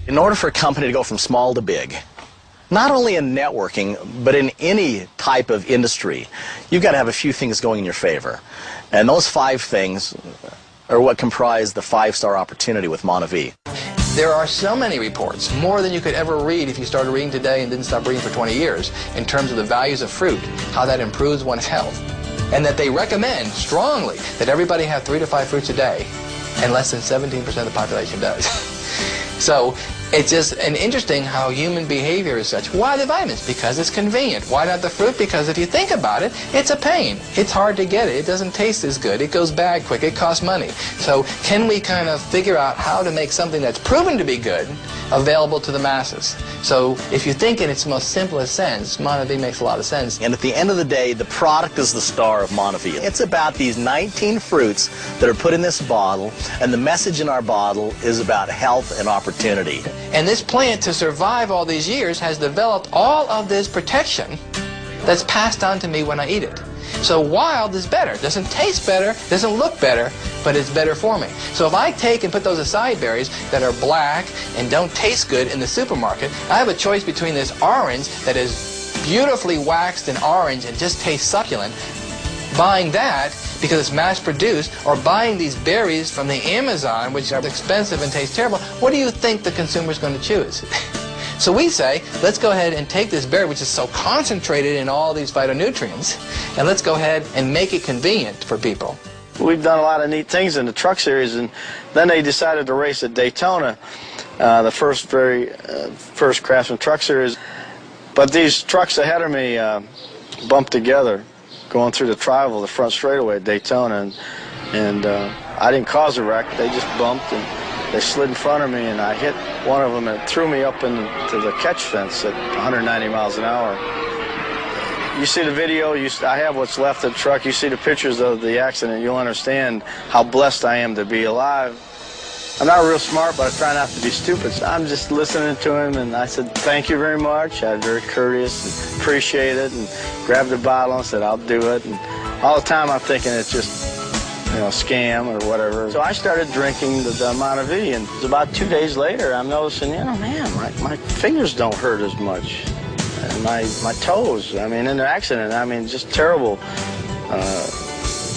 In order for a company to go from small to big, not only in networking, but in any type of industry, you've got to have a few things going in your favor. And those 5 things are what comprise the 5-star opportunity with Monavie. There are so many reports, more than you could ever read if you started reading today and didn't stop reading for 20 years, in terms of the values of fruit, how that improves one's health, and that they recommend strongly that everybody have 3 to 5 fruits a day, and less than 17% of the population does. So it's just an interesting how human behavior is such. Why the vitamins? Because it's convenient. Why not the fruit? Because if you think about it, it's a pain. It's hard to get it. It doesn't taste as good. It goes bad quick. It costs money. So can we kind of figure out how to make something that's proven to be good available to the masses? So if you think in its most simplest sense, Monavie makes a lot of sense. And at the end of the day, the product is the star of Monavie. It's about these 19 fruits that are put in this bottle, and the message in our bottle is about health and opportunity. And this plant, to survive all these years, has developed all of this protection that's passed on to me when I eat it. So wild is better. It doesn't taste better, doesn't look better, but it's better for me. So if I take and put those acai berries that are black and don't taste good in the supermarket, I have a choice between this orange that is beautifully waxed and orange and just tastes succulent, buying that because it's mass-produced, or buying these berries from the Amazon, which are expensive and taste terrible. What do you think the consumer is going to choose? So we say, let's go ahead and take this berry, which is so concentrated in all these phytonutrients, and let's go ahead and make it convenient for people. We've done a lot of neat things in the truck series, and then they decided to race at Daytona, the first Craftsman Truck Series. But these trucks ahead of me bumped together going through the Trival, the front straightaway at Daytona, and I didn't cause a wreck. They just bumped, and they slid in front of me, and I hit one of them and it threw me up into the catch fence at 190 miles an hour. You see the video, I have what's left of the truck, you see the pictures of the accident, you'll understand how blessed I am to be alive. I'm not real smart, but I try not to be stupid. So I'm just listening to him, and I said, thank you very much. I was very courteous and appreciate it, and grabbed the bottle and said, I'll do it. And all the time I'm thinking it's just, you know, scam or whatever. So I started drinking the Monavie, and it was about 2 days later, I'm noticing, you know, man, my fingers don't hurt as much. And my toes, I mean, in the accident, I mean, just terrible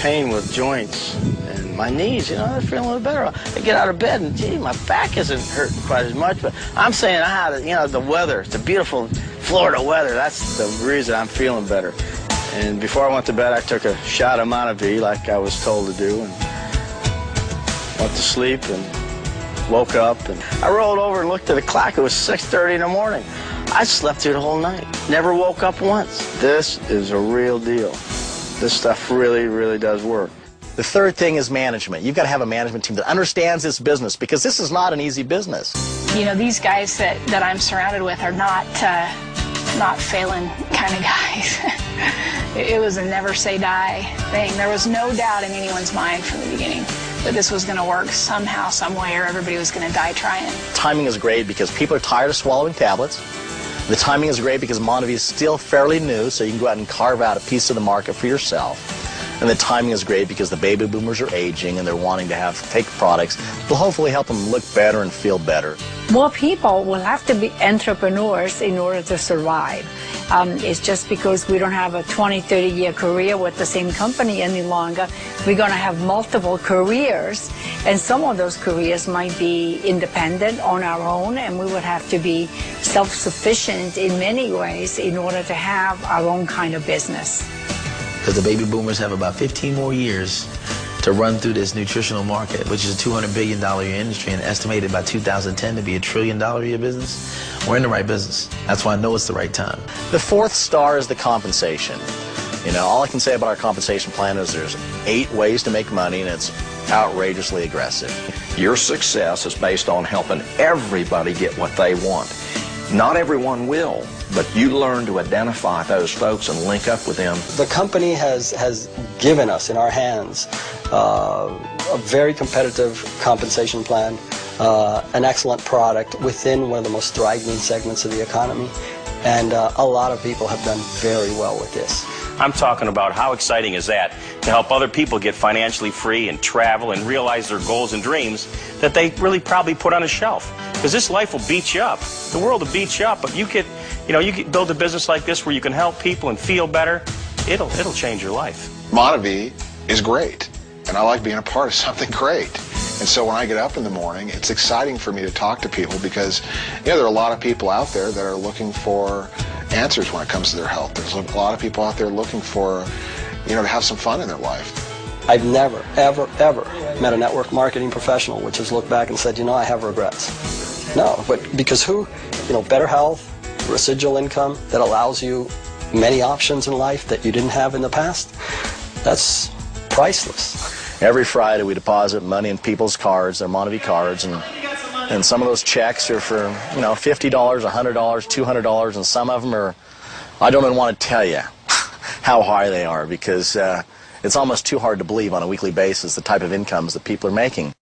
pain with joints. And my knees, you know, they're feeling a little better. I get out of bed and, gee, my back isn't hurting quite as much. But I'm saying, you know, the weather, the beautiful Florida weather, that's the reason I'm feeling better. And before I went to bed, I took a shot of Monavie like I was told to do, and went to sleep and woke up. And I rolled over and looked at the clock. It was 6:30 in the morning. I slept through the whole night. Never woke up once. This is a real deal. This stuff really, really does work. The third thing is management. You've got to have a management team that understands this business, because this is not an easy business. You know, these guys that I'm surrounded with are not failing kind of guys. It was a never say die thing. There was no doubt in anyone's mind from the beginning that this was going to work somehow, some way, or everybody was going to die trying. Timing is great because people are tired of swallowing tablets. The timing is great because Monavie is still fairly new, so you can go out and carve out a piece of the market for yourself. And the timing is great because the baby boomers are aging and they're wanting to take products that will hopefully help them look better and feel better. More people will have to be entrepreneurs in order to survive. It's just because we don't have a 20, 30-year career with the same company any longer. We're going to have multiple careers, and some of those careers might be independent on our own, and we would have to be self-sufficient in many ways in order to have our own kind of business. Because the baby boomers have about 15 more years to run through this nutritional market, which is a $200 billion a year industry and estimated by 2010 to be $1 trillion a year business. We're in the right business. That's why I know it's the right time. The fourth star is the compensation. You know, all I can say about our compensation plan is there's 8 ways to make money, and it's outrageously aggressive. Your success is based on helping everybody get what they want. Not everyone will, but you learn to identify those folks and link up with them. The company has given us in our hands a very competitive compensation plan, an excellent product within one of the most thriving segments of the economy, and a lot of people have done very well with this. I'm talking about how exciting is that to help other people get financially free and travel and realize their goals and dreams that they really probably put on a shelf. Because this life will beat you up. The world will beat you up, but you could build a business like this where you can help people and feel better. It'll change your life. Monavie is great, and I like being a part of something great. And so when I get up in the morning, it's exciting for me to talk to people because, there are a lot of people out there that are looking for answers when it comes to their health. There's a lot of people out there looking for, to have some fun in their life. I've never, ever, ever met a network marketing professional which has looked back and said, I have regrets. No, but because better health, residual income that allows you many options in life that you didn't have in the past, that's priceless. Every Friday we deposit money in people's cards, their Monavie cards, and some of those checks are for, $50, $100, $200, and some of them are, I don't even want to tell you how high they are because it's almost too hard to believe on a weekly basis the type of incomes that people are making.